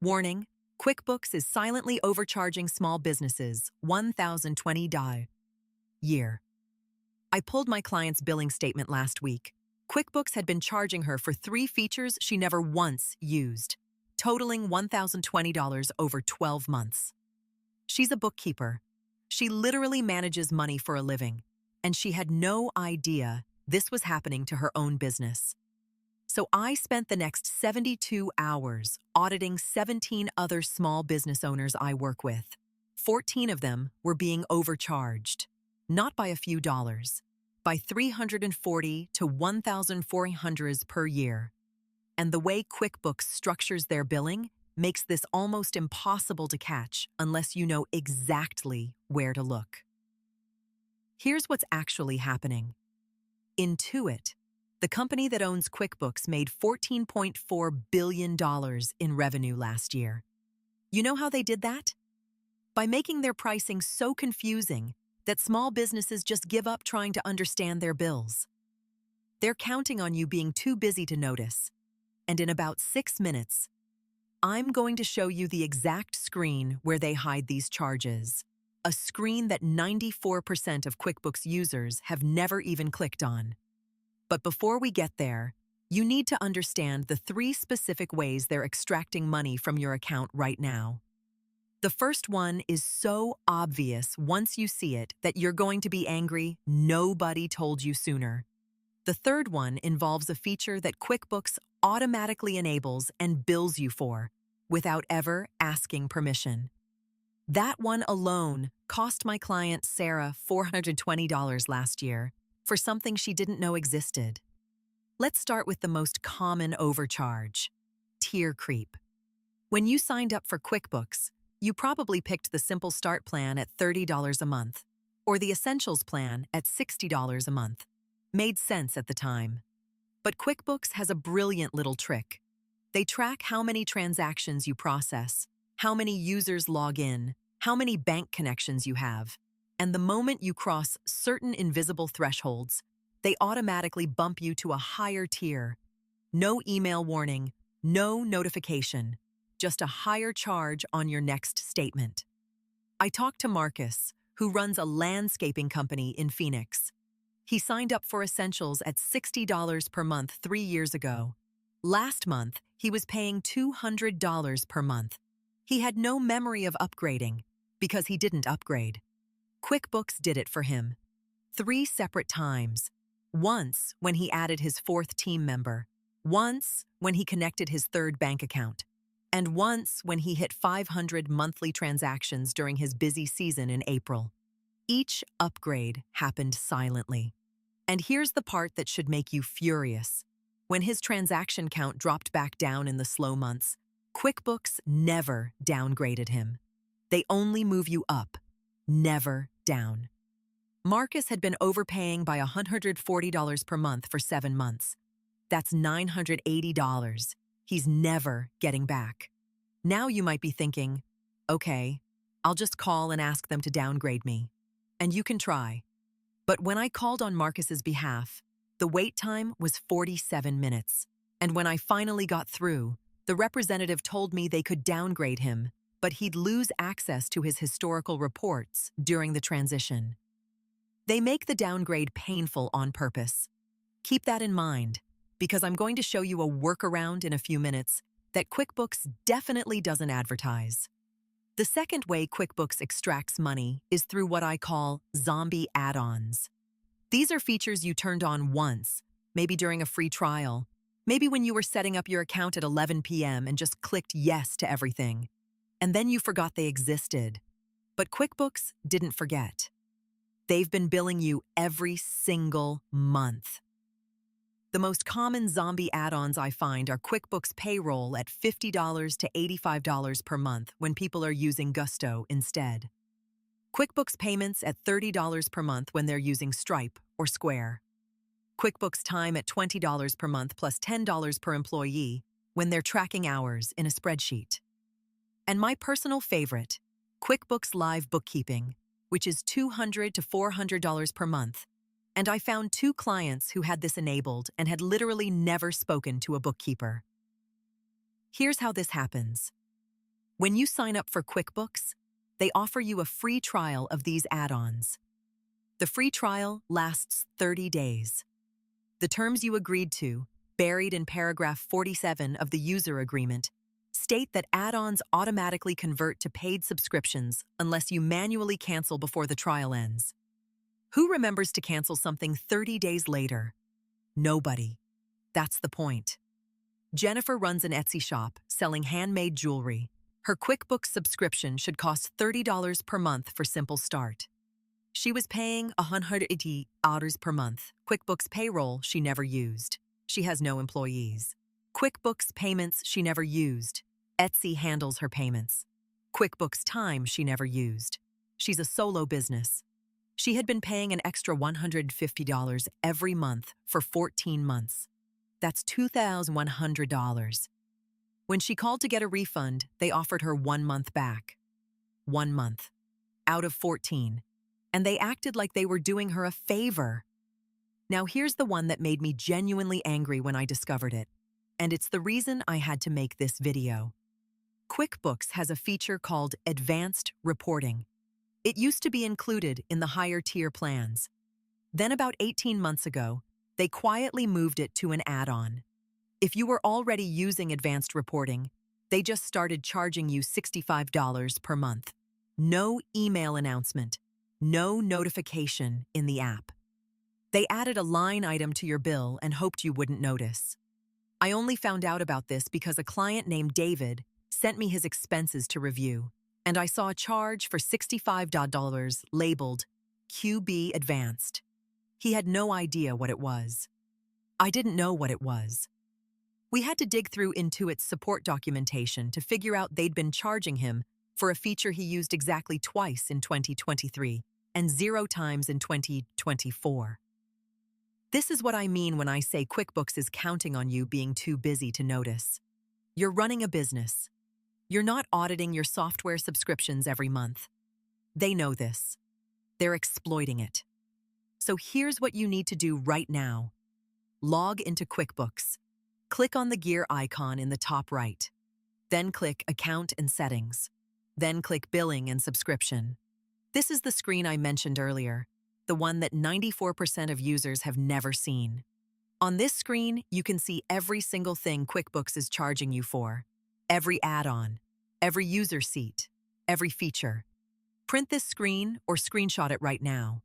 Warning: QuickBooks is silently overcharging small businesses $1,020 year. I pulled my client's billing statement last week. QuickBooks had been charging her for 3 features she never once used, totaling $1,020 over 12 months. She's a bookkeeper. She literally manages money for a living, and she had no idea this was happening to her own business. So I spent the next 72 hours auditing 17 other small business owners I work with. 14 of them were being overcharged, not by a few dollars, by $340 to $1,400 per year. And the way QuickBooks structures their billing makes this almost impossible to catch unless you know exactly where to look. Here's what's actually happening. Intuit, the company that owns QuickBooks, made $14.4 billion in revenue last year. You know how they did that? By making their pricing so confusing that small businesses just give up trying to understand their bills. They're counting on you being too busy to notice. And in about 6 minutes, I'm going to show you the exact screen where they hide these charges, a screen that 94% of QuickBooks users have never even clicked on. But before we get there, you need to understand the 3 specific ways they're extracting money from your account right now. The first one is so obvious once you see it that you're going to be angry nobody told you sooner. The third one involves a feature that QuickBooks automatically enables and bills you for without ever asking permission. That one alone cost my client Sarah $420 last year for something she didn't know existed. Let's start with the most common overcharge: tier creep. When you signed up for QuickBooks, you probably picked the Simple Start plan at $30 a month or the Essentials plan at $60 a month. Made sense at the time. But QuickBooks has a brilliant little trick. They track how many transactions you process, how many users log in, how many bank connections you have, and the moment you cross certain invisible thresholds, they automatically bump you to a higher tier. No email warning, no notification, just a higher charge on your next statement. I talked to Marcus, who runs a landscaping company in Phoenix. He signed up for Essentials at $60 per month 3 years ago. Last month, he was paying $200 per month. He had no memory of upgrading because he didn't upgrade. QuickBooks did it for him 3 separate times. Once when he added his 4th team member, once when he connected his 3rd bank account, and once when he hit 500 monthly transactions during his busy season in April. Each upgrade happened silently. And here's the part that should make you furious. When his transaction count dropped back down in the slow months, QuickBooks never downgraded him. They only move you up, never down. Marcus had been overpaying by $140 per month for 7 months. That's $980. He's never getting back. Now you might be thinking, okay, I'll just call and ask them to downgrade me. And you can try. But when I called on Marcus's behalf, the wait time was 47 minutes. And when I finally got through, the representative told me they could downgrade him, but he'd lose access to his historical reports during the transition. They make the downgrade painful on purpose. Keep that in mind, because I'm going to show you a workaround in a few minutes that QuickBooks definitely doesn't advertise. The second way QuickBooks extracts money is through what I call zombie add-ons. These are features you turned on once, maybe during a free trial, maybe when you were setting up your account at 11 p.m. and just clicked yes to everything. And then you forgot they existed. But QuickBooks didn't forget. They've been billing you every single month. The most common zombie add-ons I find are QuickBooks Payroll at $50 to $85 per month when people are using Gusto instead. QuickBooks Payments at $30 per month when they're using Stripe or Square. QuickBooks Time at $20 per month plus $10 per employee when they're tracking hours in a spreadsheet. And my personal favorite, QuickBooks Live Bookkeeping, which is $200 to $400 per month. And I found 2 clients who had this enabled and had literally never spoken to a bookkeeper. Here's how this happens. When you sign up for QuickBooks, they offer you a free trial of these add-ons. The free trial lasts 30 days. The terms you agreed to, buried in paragraph 47 of the user agreement, state that add-ons automatically convert to paid subscriptions unless you manually cancel before the trial ends. Who remembers to cancel something 30 days later? Nobody. That's the point. Jennifer runs an Etsy shop selling handmade jewelry. Her QuickBooks subscription should cost $30 per month for Simple Start. She was paying $180 per month. QuickBooks payroll she never used. She has no employees. QuickBooks payments she never used. Etsy handles her payments. QuickBooks time she never used. She's a solo business. She had been paying an extra $150 every month for 14 months. That's $2,100. When she called to get a refund, they offered her 1 month back. 1 month. Out of 14. And they acted like they were doing her a favor. Now here's the one that made me genuinely angry when I discovered it. And it's the reason I had to make this video. QuickBooks has a feature called Advanced Reporting. It used to be included in the higher tier plans. Then about 18 months ago, they quietly moved it to an add-on. If you were already using Advanced Reporting, they just started charging you $65 per month. No email announcement, no notification in the app. They added a line item to your bill and hoped you wouldn't notice. I only found out about this because a client named David sent me his expenses to review, and I saw a charge for $65 labeled QB Advanced. He had no idea what it was. I didn't know what it was. We had to dig through Intuit's support documentation to figure out they'd been charging him for a feature he used exactly twice in 2023 and 0 times in 2024. This is what I mean when I say QuickBooks is counting on you being too busy to notice. You're running a business. You're not auditing your software subscriptions every month. They know this. They're exploiting it. So here's what you need to do right now. Log into QuickBooks. Click on the gear icon in the top right. Then click Account and Settings. Then click Billing and Subscription. This is the screen I mentioned earlier, the one that 94% of users have never seen. On this screen, you can see every single thing QuickBooks is charging you for. Every add-on, every user seat, every feature. Print this screen or screenshot it right now.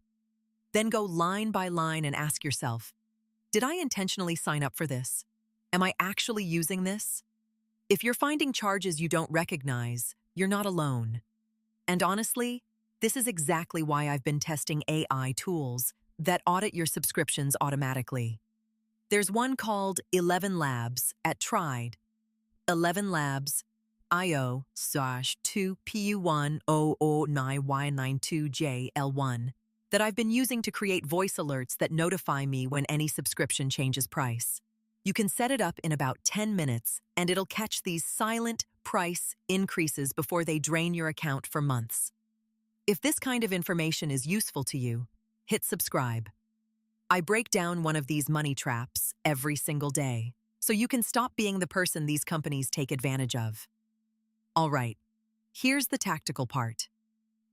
Then go line by line and ask yourself, did I intentionally sign up for this? Am I actually using this? If you're finding charges you don't recognize, you're not alone. And honestly, this is exactly why I've been testing AI tools that audit your subscriptions automatically. There's one called 11 Labs at Tried. 11 Labs IO/2PU10009Y92JL1 that I've been using to create voice alerts that notify me when any subscription changes price. You can set it up in about 10 minutes, and it'll catch these silent price increases before they drain your account for months. If this kind of information is useful to you, hit subscribe. I break down one of these money traps every single day, so you can stop being the person these companies take advantage of. All right, here's the tactical part.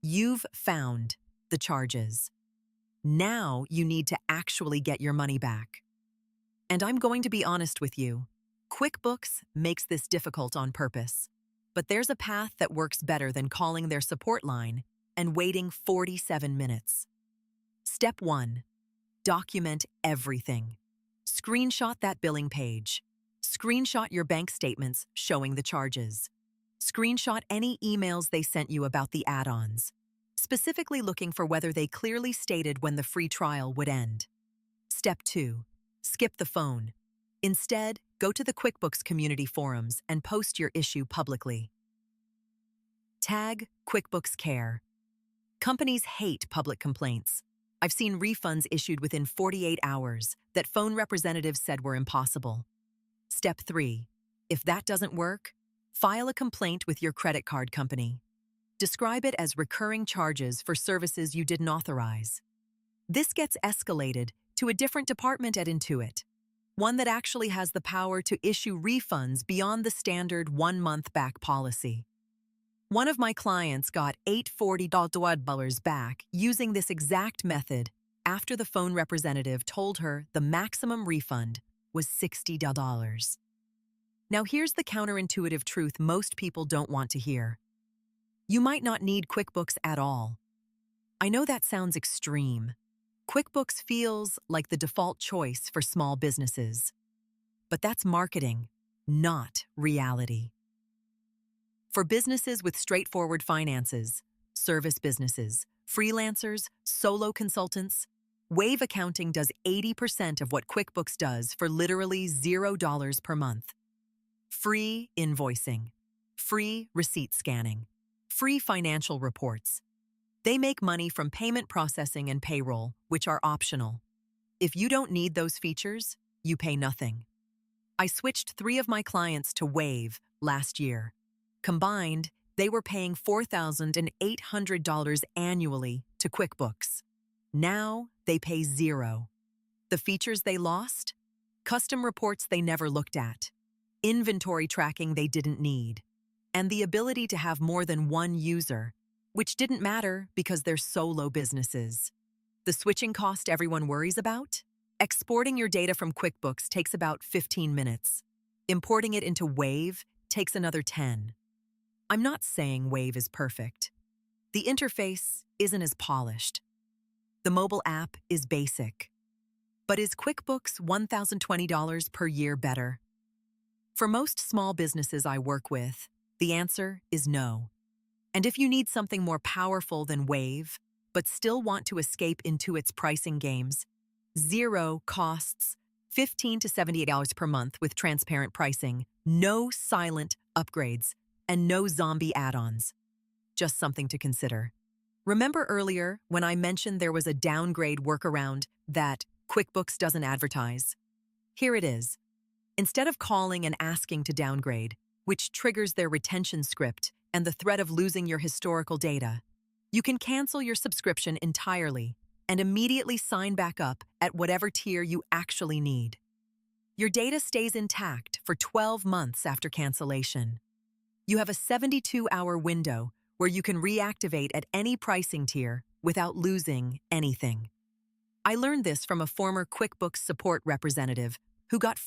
You've found the charges. Now you need to actually get your money back. And I'm going to be honest with you. QuickBooks makes this difficult on purpose. But there's a path that works better than calling their support line and waiting 47 minutes. Step 1. Document everything. Screenshot that billing page. Screenshot your bank statements showing the charges. Screenshot any emails they sent you about the add-ons, specifically looking for whether they clearly stated when the free trial would end. Step 2. Skip the phone. Instead, go to the QuickBooks community forums and post your issue publicly. Tag QuickBooks Care. Companies hate public complaints. I've seen refunds issued within 48 hours that phone representatives said were impossible. Step 3. If that doesn't work, file a complaint with your credit card company. Describe it as recurring charges for services you didn't authorize. This gets escalated to a different department at Intuit, one that actually has the power to issue refunds beyond the standard 1-month back policy. One of my clients got $840 back using this exact method after the phone representative told her the maximum refund was $60. Now here's the counterintuitive truth most people don't want to hear. You might not need QuickBooks at all. I know that sounds extreme. QuickBooks feels like the default choice for small businesses. But that's marketing, not reality. For businesses with straightforward finances, service businesses, freelancers, solo consultants, Wave Accounting does 80% of what QuickBooks does for literally $0 per month. Free invoicing, free receipt scanning, free financial reports. They make money from payment processing and payroll, which are optional. If you don't need those features, you pay nothing. I switched 3 of my clients to Wave last year. Combined, they were paying $4,800 annually to QuickBooks. Now, they pay $0. The features they lost? Custom reports they never looked at, inventory tracking they didn't need, and the ability to have more than one user, which didn't matter because they're solo businesses. The switching cost everyone worries about? Exporting your data from QuickBooks takes about 15 minutes. Importing it into Wave takes another 10. I'm not saying Wave is perfect. The interface isn't as polished. The mobile app is basic. But is QuickBooks $1,020 per year better? For most small businesses I work with, the answer is no. And if you need something more powerful than Wave, but still want to escape Intuit's pricing games, Xero costs $15 to $78 per month with transparent pricing, no silent upgrades, and no zombie add-ons. Just something to consider. Remember earlier when I mentioned there was a downgrade workaround that QuickBooks doesn't advertise? Here it is. Instead of calling and asking to downgrade, which triggers their retention script and the threat of losing your historical data, you can cancel your subscription entirely and immediately sign back up at whatever tier you actually need. Your data stays intact for 12 months after cancellation. You have a 72-hour window where you can reactivate at any pricing tier without losing anything. I learned this from a former QuickBooks support representative who got